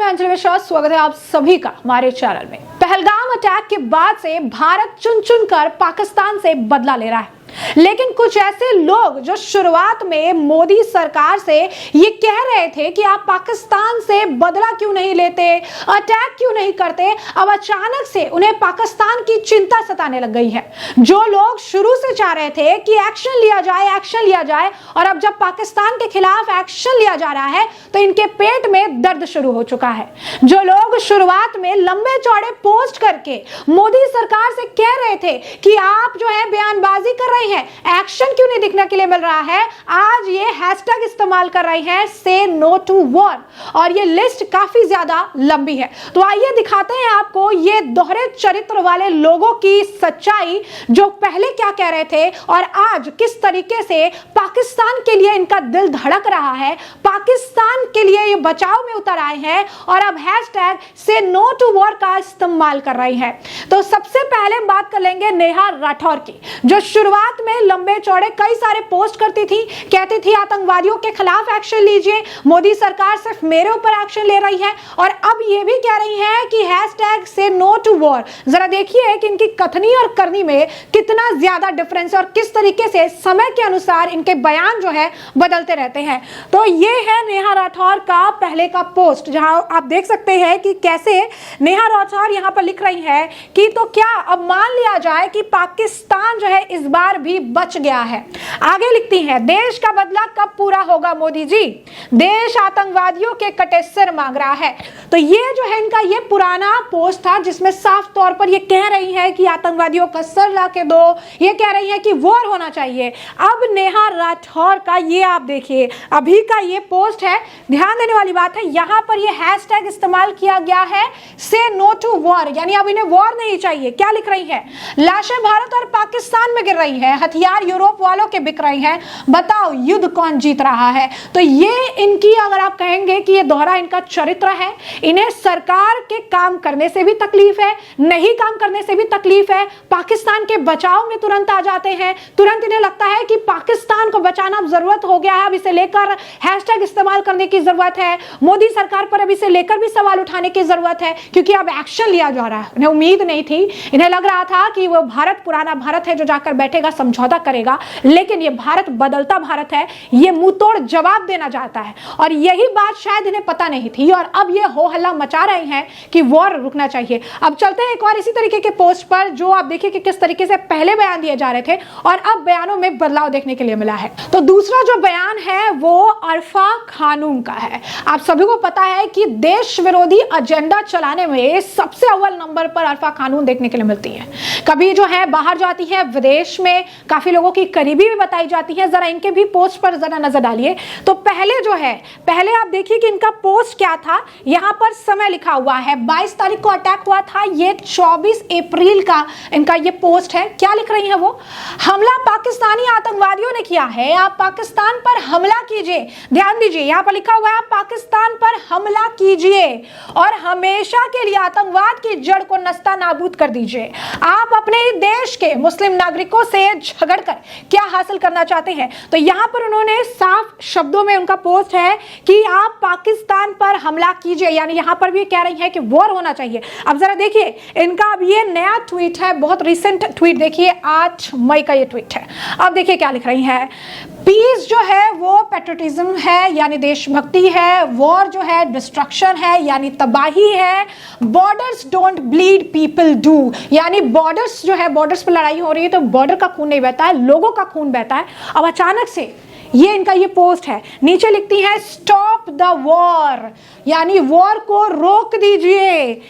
मैं अंजलि मिश्रा, स्वागत है आप सभी का हमारे चैनल में। पहलगाम अटैक के बाद से भारत चुन चुन कर पाकिस्तान से बदला ले रहा है, लेकिन कुछ ऐसे लोग जो शुरुआत में मोदी सरकार से ये कह रहे थे कि आप पाकिस्तान से बदला क्यों नहीं लेते, अटैक क्यों नहीं करते, अब अचानक से उन्हें पाकिस्तान की चिंता सताने लग गई है। जो लोग शुरू से चाह रहे थे कि एक्शन लिया जाए और अब जब पाकिस्तान के खिलाफ एक्शन लिया जा रहा है तो इनके पेट में दर्द शुरू हो चुका है। जो लोग शुरुआत में लंबे चौड़े पोस्ट करके मोदी सरकार से कह रहे थे कि आप जो है बयानबाजी कर रही है, एक्शन क्यों नहीं दिखने के लिए मिल रहा है, आज ये हैशटैग इस्तेमाल कर रही है से नो टू वॉर, और ये लिस्ट काफी ज्यादा लंबी है। तो आइए दिखाते हैं आपको ये दोहरे चरित्र वाले लोगों की सच्चाई, जो पहले क्या कह रहे थे और आज किस तरीके से पाकिस्तान के लिए इनका दिल धड़क रहा है, पाकिस्तान के लिए ये बचाव में उतर आए हैं और अब हैशटैग से नो टू वॉर का इस्तेमाल कर रही है। तो सबसे पहले बात कर लेंगे नेहा राठौर की, जो शुरुआत में लंबे चौड़े कई सारे पोस्ट करती थी, कहती थी आतंकवादियों के खिलाफ एक्शन लीजिए, मोदी सरकार सिर्फ मेरे ऊपर एक्शन ले रही है, और अब ये भी कह रही है कि हैशटैग से नो टू वॉर। जरा देखिए कि इनकी कथनी और करनी में कितना ज्यादा डिफरेंस है और किस तरीके से समय के अनुसार इनके बयान जो है बदलते रहते हैं। तो ये है नेहा राठौर का पहले का पोस्ट, जहां आप देख सकते हैं कि कैसे नेहा राठौर यहां पर लिख रही है कि तो क्या अब मान लिया जाए कि पाकिस्तान जो है इस बार भी बच गया है। आगे लिखती हैं, देश का बदला कब पूरा होगा मोदी जी, देश आतंकवादियों के कटे सिर मांग रहा है। तो ये जो है इनका ये पुराना पोस्ट था, जिसमें साफ तौर पर ये कह रही है कि आतंकवादियों का सर ला के दो, ये कह रही है कि वॉर होना चाहिए। अब नेहा राठौर का ये आप देखिए अभी का ये पोस्ट है, ध्यान देने वाली बात है, यहां पर ये हैशटैग इस्तेमाल किया गया है से नो टू वॉर, यानी अब इन्हें वॉर नहीं चाहिए। क्या लिख रही है, लाशें भारत और पाकिस्तान में गिर रही है, हथियार यूरोप वालों के बिक रहे हैं, बताओ युद्ध कौन जीत रहा है। तो ये इनकी, अगर आप कहेंगे कि ये दोहरा इनका चरित्र है, इन्हें सरकार के काम करने से भी तकलीफ है, नहीं काम करने से भी तकलीफ है, पाकिस्तान के बचाव में तुरंत आ जाते हैं, तुरंत इन्हें लगता है कि पाकिस्तान को बचाना अब जरूरत हो गया है, अब इसे लेकर हैशटैग इस्तेमाल करने की जरूरत है, मोदी सरकार पर अब इसे लेकर भी सवाल उठाने की जरूरत है, क्योंकि अब एक्शन लिया जा रहा है। इन्हें उम्मीद नहीं थी, इन्हें लग रहा था कि वो भारत पुराना भारत है जो जाकर बैठेगा, समझौता करेगा, लेकिन ये भारत बदलता भारत है, ये मुंह तोड़ जवाब देना चाहता है, और यही बात शायद इन्हें पता नहीं थी, और अब ये हो हल्ला मचा रहे हैं कि वॉर रुकना चाहिए। अब चलते हैं एक और इसी तरीके के पोस्ट पर, जो आप देखिए कि किस तरीके से पहले बयान दिए जा रहे थे और अब बयानों में बदलाव देखने के लिए मिला है। तो दूसरा जो बयान है वो अरफा खानूम का है। आप सभी को पता है कि देश विरोधी एजेंडा चलाने में सबसे अव्वल नंबर पर अरफा खानूम देखने के लिए मिलती है। कभी जो है बाहर जाती है, विदेश में काफी लोगों की करीबी भी बताई जाती है। जरा इनके भी पोस्ट पर जरा नजर डालिए। तो पहले जो है, पहले आप देखिए कि इनका पोस्ट क्या था, यहां पर समय लिखा हुआ है, 22 तारीख को अटैक हुआ था, ये 24 अप्रैल का इनका ये पोस्ट है। क्या लिख रही है वो, हमला पाकिस्तानी आतंकवादियों ने किया है, आप पाकिस्तान पर हमला कीजिए। ध्यान दीजिए, यहां पर लिखा हुआ है आप पाकिस्तान पर हमला कीजिए और हमेशा के लिए आतंकवाद की जड़ को नस्ता नाबूद कर दीजिए। आप अपने देश के मुस्लिम नागरिकों से झगड़कर क्या हासिल करना चाहते हैं। तो यहां पर उन्होंने साफ शब्दों में उनका पोस्ट है कि आप पाकिस्तान पर हमला कीजिए, यानी यहां पर भी कह रही है कि वॉर होना चाहिए। अब जरा देखिए इनका अब ये नया ट्वीट है, बहुत रिसेंट ट्वीट, देखिए 8 मई का ये ट्वीट है। अब देखिए क्या लिख रही है, पीस जो है वो पैट्रियटिज्म है, यानी देशभक्ति है, वॉर जो है डिस्ट्रक्शन है, यानी तबाही है, borders don't bleed people do, यानी बॉर्डर्स जो है, बॉर्डर्स पर लड़ाई हो रही है तो बॉर्डर का खून नहीं बहता है, लोगों का खून बहता है। अब अचानक से ये इनका ये पोस्ट है, नीचे लिखती है स्टॉप द वॉर, यानी वॉर को रोक दीजिए,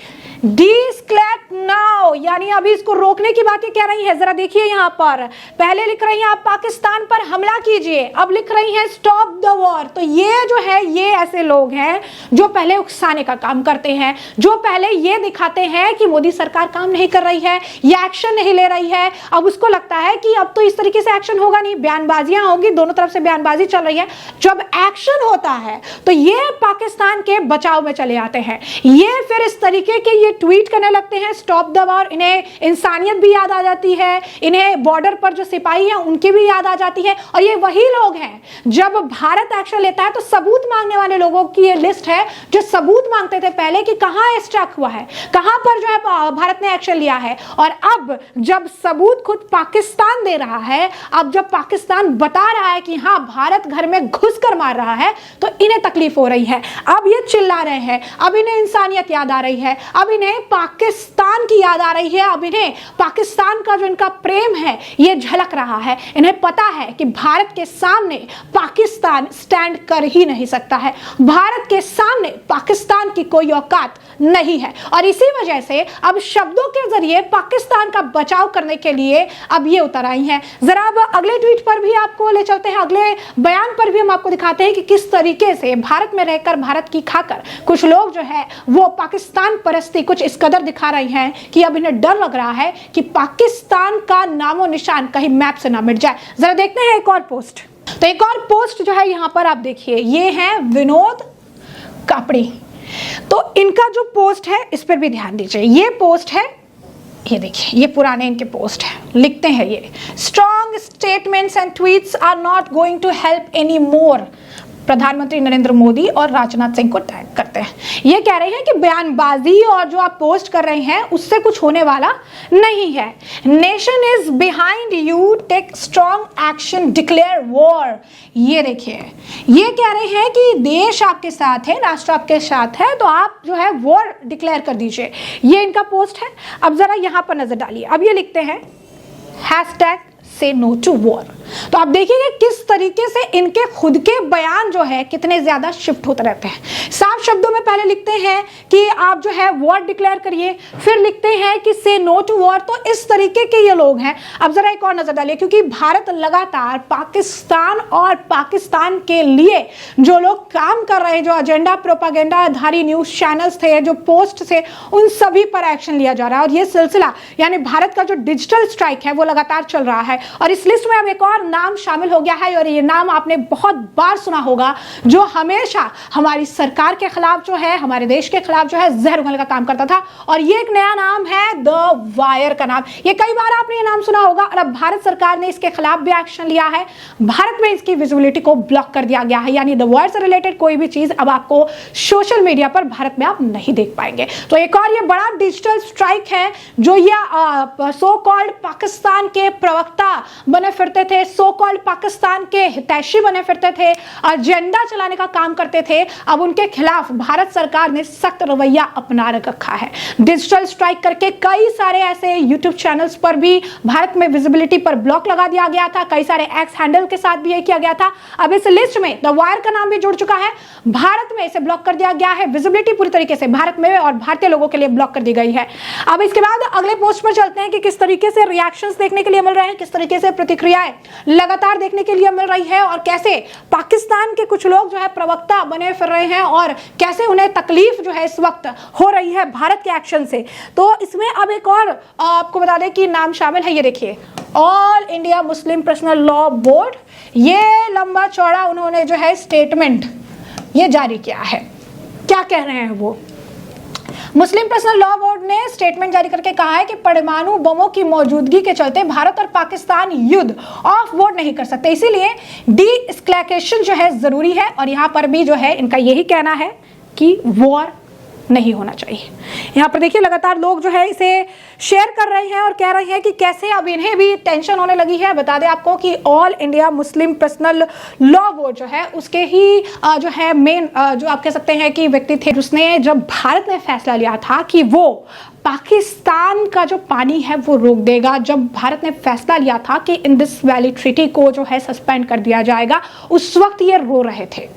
डीएस्केलेट नाउ, यानी अभी इसको रोकने की बातें कह रही है। जरा देखिए यहां पर पहले लिख रही हैं आप पाकिस्तान पर हमला कीजिए, अब लिख रही हैं स्टॉप द वॉर। तो ये जो है, ये ऐसे लोग हैं जो पहले उकसाने का काम करते हैं, जो पहले ये दिखाते हैं कि मोदी सरकार काम नहीं कर रही है, ये एक्शन नहीं ले रही है। अब उसको लगता है कि अब तो इस तरीके से एक्शन होगा नहीं, बयानबाजियां होंगी, दोनों तरफ से बयानबाजी चल रही है। जब एक्शन होता है तो ये पाकिस्तान के बचाव में चले आते हैं, ये फिर इस तरीके के ये ट्वीट करने लगते हैं स्टॉप द वॉर, इन्हें इंसानियत भी याद आ जाती है, इन्हें बॉर्डर पर जो सिपाही हैं उनकी भी याद आ जाती है। और ये वही लोग हैं जब भारत एक्शन लेता है तो सबूत मांगने वाले लोगों की ये लिस्ट है जो सबूत मांगते थे पहले कि कहां स्ट्राइक हुआ है, कहां पर जो है भारत ने एक्शन लिया है। और अब जब सबूत खुद पाकिस्तान दे रहा है, अब जब पाकिस्तान बता रहा है कि हाँ भारत घर में घुसकर मार रहा है, तो इन्हें तकलीफ हो रही है। अब ये चिल्ला रहे हैं, अब इन्हें इंसानियत याद आ रही है, अब इन्हें पाकिस्तान की याद आ रही है, अब इन्हें पाकिस्तान का जो इनका प्रेम है ये झलक रहा है। इन्हें पता है कि भारत के सामने पाकिस्तान स्टैंड कर ही नहीं सकता है, भारत के सामने पाकिस्तान की कोई औकात नहीं है। और इसी वजह से अब शब्दों के जरिए पाकिस्तान का बचाव करने के लिए अब ये उतर आई हैं। जरा अब अगले ट्वीट पर भी आपको ले चलते हैं, अगले बयान पर भी हम आपको दिखाते हैं कि किस तरीके से भारत में रहकर भारत की खाकर कुछ लोग जो है वो पाकिस्तान परस्ती कुछ इस कदर दिखा रहे हैं कि अब इन्हें डर लग रहा है कि पाकिस्तान का नामो निशान कहीं मैप से ना मिट जाए। जरा देखते हैं एक और पोस्ट। तो एक और पोस्ट जो है यहां पर आप देखिए, ये है विनोद कापड़ी। तो इनका जो पोस्ट है इस पर भी ध्यान दीजिए। ये पोस्ट है, ये देखिए, ये पुराने इनके पोस्ट है। लिखते हैं ये, strong statements and tweets are not going to help anymore. प्रधानमंत्री नरेंद्र मोदी और राजनाथ सिंह को टैग करते हैं। ये कह रहे हैं कि बयानबाजी और जो आप पोस्ट कर रहे हैं उससे कुछ होने वाला नहीं है। Nation is behind you, take strong action, declare war. ये देखिए, ये कह रहे हैं कि देश आपके साथ है, राष्ट्र आपके साथ है, तो आप जो है वॉर डिक्लेयर कर दीजिए। ये इनका पोस्ट है। अब जरा यहां पर नजर डालिए। अब ये लिखते हैं हैशटैग से नो टू वॉर। तो आप देखिएगा किस तरीके से इनके खुद के बयान जो है कितने ज्यादा शिफ्ट होते रहते हैं। साफ शब्दों में पहले लिखते हैं कि आप जो है वॉर डिक्लेयर करिए, फिर लिखते हैं कि से नो टू वॉर। तो इस तरीके के ये लोग हैं। अब जरा एक और नजर डालिए, क्योंकि भारत लगातार पाकिस्तान और पाकिस्तान के लिए जो लोग काम कर रहे हैं, जो एजेंडा प्रोपागेंडा आधारित न्यूज चैनल्स थे, जो पोस्ट थे, उन सभी पर एक्शन लिया जा रहा है। और ये सिलसिला यानी भारत का जो डिजिटल स्ट्राइक है वो लगातार चल रहा है। और इस लिस्ट में अब एक और नाम शामिल हो गया है, और ये नाम आपने बहुत बार सुना होगा, जो हमेशा हमारी सरकार के खिलाफ जो है, हमारे देश के खिलाफ जो है जहर उगलने का काम करता था। और ये एक नया नाम है, द वायर का नाम। ये कई बार आपने ये नाम सुना होगा। और अब भारत सरकार ने इसके खिलाफ भी एक्शन लिया है। भारत में इसकी विजिबिलिटी को ब्लॉक कर दिया गया है, यानी द वायर से रिलेटेड कोई भी चीज अब आपको सोशल मीडिया पर भारत में आप नहीं देख पाएंगे। तो एक और ये बड़ा डिजिटल स्ट्राइक है, जो ये सो कॉल्ड पाकिस्तान के प्रवक्ता बने फिरते थे, सो कॉल्ड पाकिस्तान के हितैषी बने फिरते थे, एजेंडा चलाने का काम करते थे। अब उनके खिलाफ भारत सरकार ने सख्त रवैया अपना रखा है। डिजिटल स्ट्राइक करके कई सारे ऐसे यूट्यूब चैनल्स पर भी भारत में विजिबिलिटी पर ब्लॉक लगा दिया गया था। कई सारे एक्स हैंडल के साथ भी ये किया गया था। अब इस लिस्ट में द वायर का नाम भी जुड़ चुका है। भारत में इसे ब्लॉक कर दिया गया है। विजिबिलिटी पूरी तरीके से भारत में और भारतीय लोगों के लिए ब्लॉक कर दी गई है। अब इसके बाद अगले पोस्ट पर चलते हैं कि किस तरीके से रिएक्शंस देखने के लिए मिल रहे हैं, किस तरीके से प्रतिक्रियाएं लगातार देखने के लिए मिल रही है, और कैसे पाकिस्तान के कुछ लोग जो है प्रवक्ता बने फिर रहे हैं, और कैसे उन्हें तकलीफ जो है इस वक्त हो रही है भारत के एक्शन से। तो इसमें अब एक और आपको बता दें कि नाम शामिल है। ये देखिए, all India Muslim personal law board. ये लंबा चौड़ा उन्होंने जो है स्टेटमेंट ये जारी किया है। क्या कह रहे हैं वो? मुस्लिम पर्सनल लॉ बोर्ड ने स्टेटमेंट जारी करके कहा है कि परमाणु बमों की मौजूदगी के चलते भारत और पाकिस्तान युद्ध ऑफ बोर्ड नहीं कर सकते, इसीलिए डी एस्केलेशन जो है जरूरी है। और यहाँ पर भी जो है इनका यही कहना है कि वॉर नहीं होना चाहिए। यहाँ पर देखिए लगातार लोग जो है इसे शेयर कर रहे हैं और कह रहे हैं कि कैसे अब इन्हें भी टेंशन होने लगी है। बता दें आपको कि all India Muslim personal law board जो है उसके ही जो है मेन जो आप कह सकते हैं कि व्यक्ति थे, जिसने जब भारत ने फैसला लिया था कि वो पाकिस्तान का जो पानी है वो रोक देगा, जब भारत ने फैसला लिया था कि इंडस वैली ट्रीटी को जो है सस्पेंड कर दिया जाएगा, उस वक्त ये रो रहे थे।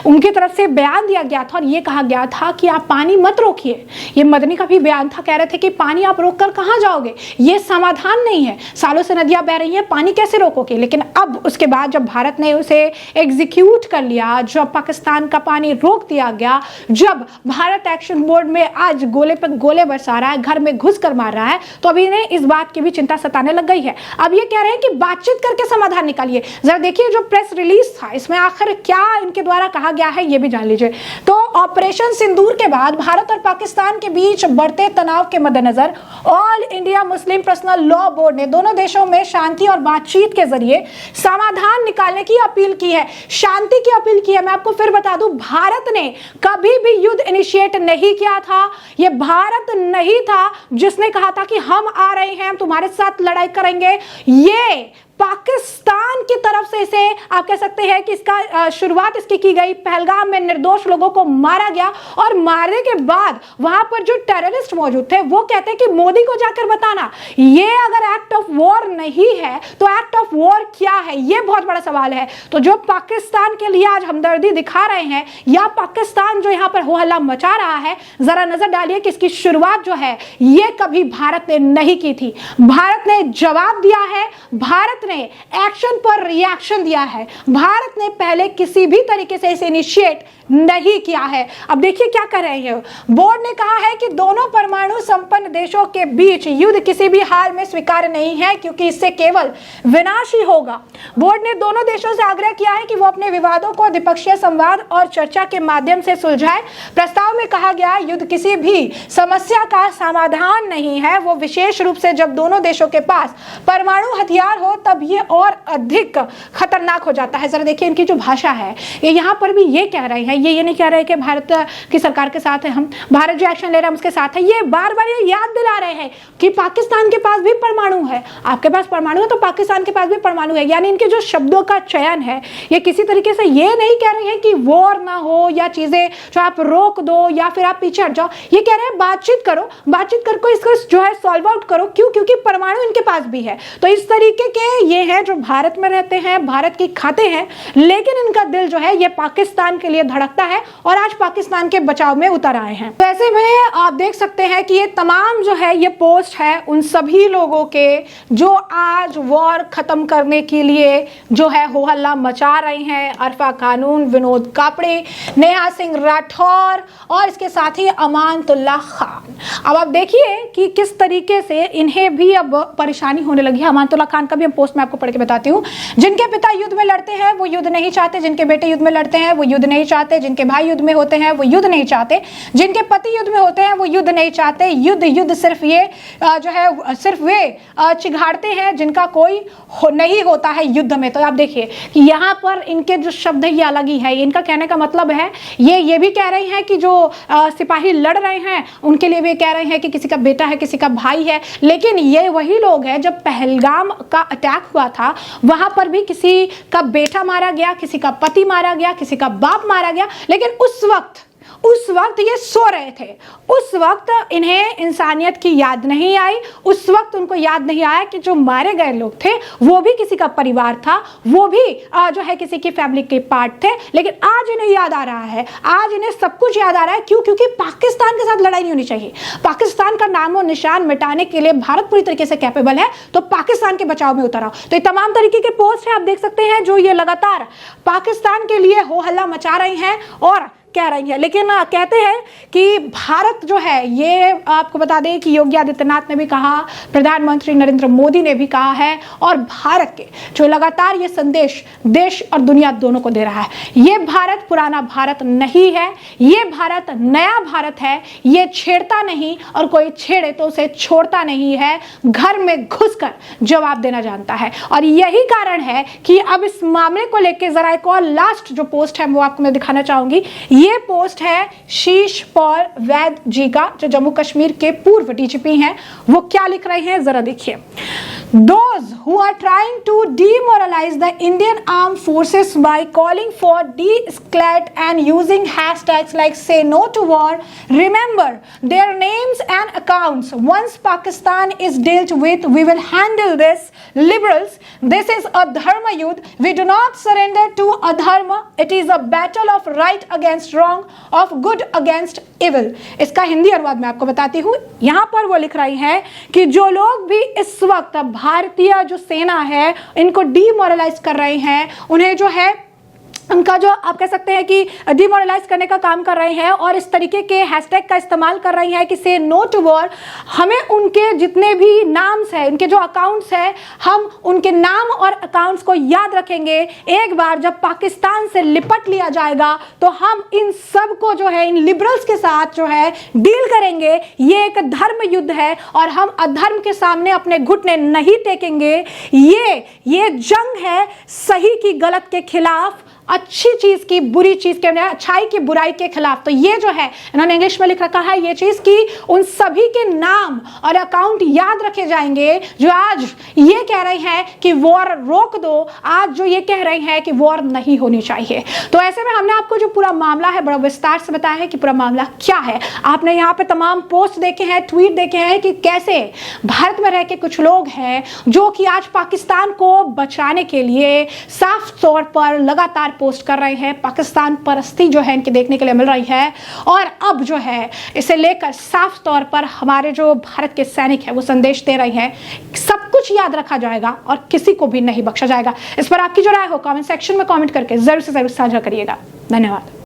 उनकी तरफ से बयान दिया गया था और ये कहा गया था कि आप पानी मत रोकिए। ये मदनी का भी बयान था, कह रहे थे कि पानी आप रोककर कहां जाओगे, ये समाधान नहीं है, सालों से नदियां बह रही हैं, पानी कैसे रोकोगे। लेकिन अब उसके बाद जब भारत ने उसे एग्जीक्यूट कर लिया, जब पाकिस्तान का पानी रोक दिया गया, जब भारत एक्शन बोर्ड में आज गोले पर गोले बरसा रहा है, घर में घुस कर मार रहा है, तो अभी इन्हें इस बात की भी चिंता सताने लग गई है। अब ये कह रहे हैं कि बातचीत करके समाधान निकालिए। जरा देखिए जो प्रेस रिलीज था इसमें आखिर क्या इनके द्वारा कहा गया है, ये भी जान लीजिए। तो ऑपरेशन सिंदूर के बाद भारत और पाकिस्तान के बीच बढ़ते तनाव के मद्देनजर all India Muslim personal law board ने दोनों देशों में शांति और बातचीत के जरिए समाधान निकालने की अपील की है, शांति की अपील की है। मैं आपको फिर बता दूं, भारत ने कभी भी युद्ध इनिशिएट नहीं किया था। यह भारत नहीं था जिसने कहा था कि हम आ रहे हैं, हम तुम्हारे साथ लड़ाई करेंगे। ये पाकिस्तान की तरफ से इसे आप कह सकते हैं कि इसका शुरुआत इसकी की गई। पहलगाम में निर्दोष लोगों को मारा गया और मारने के बाद वहां पर जो टेररिस्ट मौजूद थे वो कहते हैं कि मोदी को जाकर बताना। ये अगर एक्ट ऑफ वॉर नहीं है तो एक्ट ऑफ वॉर क्या है, ये बहुत बड़ा सवाल है। तो जो पाकिस्तान के लिए आज हमदर्दी दिखा रहे हैं या पाकिस्तान जो यहां पर हो हल्ला मचा रहा है, जरा नजर डालिए कि इसकी शुरुआत जो है ये कभी भारत ने नहीं की थी। भारत ने जवाब दिया है, भारत ने एक्शन पर रिएक्शन दिया है। भारत ने पहले किसी भी तरीके से इसे इनिशिएट नहीं किया है। अब देखिए क्या कर रहे हैं, बोर्ड ने कहा है कि दोनों परमाणु संपन्न देशों के बीच युद्ध किसी भी हाल में स्वीकार्य नहीं है क्योंकि इससे केवल विनाश ही होगा। बोर्ड ने दोनों देशों से आग्रह किया है कि वो अपने विवादों को द्विपक्षीय संवाद और चर्चा के माध्यम से सुलझाए। प्रस्ताव में कहा गया युद्ध किसी भी समस्या का समाधान नहीं है, वो विशेष रूप से जब दोनों देशों के पास परमाणु हथियार हो तब ये और अधिक खतरनाक हो जाता है। जरा देखिए इनकी जो भाषा है, ये यहाँ पर भी ये कह रहे हैं, ये नहीं कह रहे कि भारत की सरकार के साथ है, हम भारत जो एक्शन ले रहा है उसके साथ है। ये बार बार ये याद दिला रहे हैं कि पाकिस्तान के पास भी परमाणु है, आपके पास परमाणु है तो पाकिस्तान के पास भी परमाणु है। यानी इनके जो शब्दों का चयन है ये किसी तरीके से ये नहीं कह रहे हैं कि वॉर ना हो या चीजें जो आप रोक दो या फिर आप पीछे हट जाओ। ये कह रहे हैं बातचीत करो, बातचीत करके इसको जो है सॉल्व आउट करो। क्यों? क्योंकि परमाणु इनके पास भी है। तो इस तरीके के ये हैं जो भारत में रहते हैं, भारत की खाते हैं, लेकिन इनका दिल जो है ये पाकिस्तान के लिए धड़कता है और आज पाकिस्तान के बचाव में उतर आए हैं। वैसे में आप देख सकते हैं कि ये तमाम जो है ये पोस्ट है उन सभी लोगों के जो आज वॉर खत्म करने के लिए जो है हो हल्ला मचा रहे हैं। अरफा खानून, विनोद कापड़े, नेहा सिंह राठौर और इसके साथ ही अमानतुल्लाह खान। अब आप देखिए कि किस तरीके से इन्हें भी अब परेशानी होने लगी है। अमानतुल्लाह खान का भी हम पोस्ट में आपको पढ़ के बताती हूँ। जिनके पिता युद्ध में लड़ते हैं वो युद्ध नहीं चाहते, जिनके बेटे युद्ध में लड़ते हैं वो युद्ध नहीं चाहते, जिनके भाई युद्ध में होते हैं वो युद्ध नहीं चाहते, जिनके पति युद्ध में होते हैं वो युद्ध नहीं चाहते। युद्ध सिर्फ ये जो है सिर्फ वे चिघाड़ते हैं जिनका कोई नहीं होता है युद्ध में। तो आप देखिए कि यहाँ पर इनके जो शब्द है ये अलग ही है। इनका कहने का मतलब है ये भी कह रहे हैं कि जो सिपाही लड़ रहे हैं उनके लिए भी कह रहे हैं कि किसी का बेटा है, किसी का भाई है। लेकिन ये वही लोग हैं जब पहलगाम का अटैक हुआ था वहां पर भी किसी का बेटा मारा गया, किसी का पति मारा गया, किसी का बाप मारा गया। लेकिन उस वक्त ये सो रहे थे, उस वक्त इन्हें इंसानियत की याद नहीं आई। उस वक्त उनको याद नहीं आया कि जो मारे गए लोग थे वो भी किसी का परिवार था, वो भी जो है किसी की फैमिली के पार्ट थे। लेकिन आज इन्हें याद आ रहा है, आज इन्हें सब कुछ याद आ रहा है। क्यों? क्योंकि पाकिस्तान के साथ लड़ाई नहीं होनी चाहिए। पाकिस्तान का नामो निशान मिटाने के लिए भारत पूरी तरीके से कैपेबल है, तो पाकिस्तान के बचाव में उतर आओ। तो ये तमाम तरीके के पोस्ट है, आप देख सकते हैं, जो ये लगातार पाकिस्तान के लिए हो हल्ला मचा रहे हैं और कह रही है। लेकिन कहते हैं कि भारत जो है, ये आपको बता दें कि योगी आदित्यनाथ ने भी कहा, प्रधानमंत्री नरेंद्र मोदी ने भी कहा है, और भारत के जो लगातार ये संदेश देश और दुनिया दोनों को दे रहा है। ये भारत पुराना भारत नहीं है, ये भारत नया भारत है। ये छेड़ता नहीं और कोई छेड़े तो उसे छोड़ता नहीं है, घर में घुसकर जवाब देना जानता है। और यही कारण है कि अब इस मामले को लेकर जरा एक और लास्ट जो पोस्ट है वो आपको मैं दिखाना चाहूंगी। ये पोस्ट है शीश पॉल वैद जी का, जो जम्मू कश्मीर के पूर्व डीजीपी हैं। वो क्या लिख रहे हैं जरा देखिए। Those who are trying to demoralize the Indian armed forces by calling for de-escalate and using hashtags like say no to war, remember their names and accounts. Once Pakistan is dealt with, we will handle this. Liberals, this is a dharma yudh. We do not surrender to adharma. It is a battle of right against wrong, of good against evil. इसका हिंदी अनुवाद मैं आपको बताती हूँ। यहाँ पर वो लिख रही हैं कि जो लोग भी इस वक्त भारतीय जो सेना है इनको डीमोरलाइज कर रहे हैं, उन्हें जो है उनका जो आप कह सकते हैं कि डिमोरलाइज करने का काम कर रहे हैं और इस तरीके के हैशटैग का इस्तेमाल कर रही हैं कि से नो टू वॉर। हमें उनके जितने भी नाम्स हैं, उनके जो अकाउंट्स हैं, हम उनके नाम और अकाउंट्स को याद रखेंगे। एक बार जब पाकिस्तान से लिपट लिया जाएगा तो हम इन सब को जो है, इन लिबरल्स के साथ जो है डील करेंगे। ये एक धर्म युद्ध है और हम अधर्म के सामने अपने घुटने नहीं टेकेंगे। ये जंग है सही की गलत के खिलाफ, अच्छी चीज की बुरी चीज के, अच्छाई की बुराई के खिलाफ। तो ये जो है इन्होंने इंग्लिश में लिख रखा है ये चीज कि उन सभी के नाम और अकाउंट याद रखे जाएंगे जो आज ये कह रहे हैं कि वॉर रोक दो, आज जो ये कह रहे हैं कि वॉर नहीं होनी चाहिए। तो ऐसे में हमने आपको जो पूरा मामला है बड़ा विस्तार से बताया है कि पूरा मामला क्या है। आपने यहाँ पे तमाम पोस्ट देखे हैं, ट्वीट देखे हैं कि कैसे भारत में रह के कुछ लोग हैं जो कि आज पाकिस्तान को बचाने के लिए साफ तौर पर लगातार पोस्ट कर रहे हैं। पाकिस्तान परस्ती जो है इनके देखने के लिए मिल रही है और अब जो है इसे लेकर साफ तौर पर हमारे जो भारत के सैनिक हैं वो संदेश दे रहे हैं, सब कुछ याद रखा जाएगा और किसी को भी नहीं बख्शा जाएगा। इस पर आपकी जो राय हो कमेंट सेक्शन में कमेंट करके जरूर से जरूर साझा करिएगा। धन्यवाद।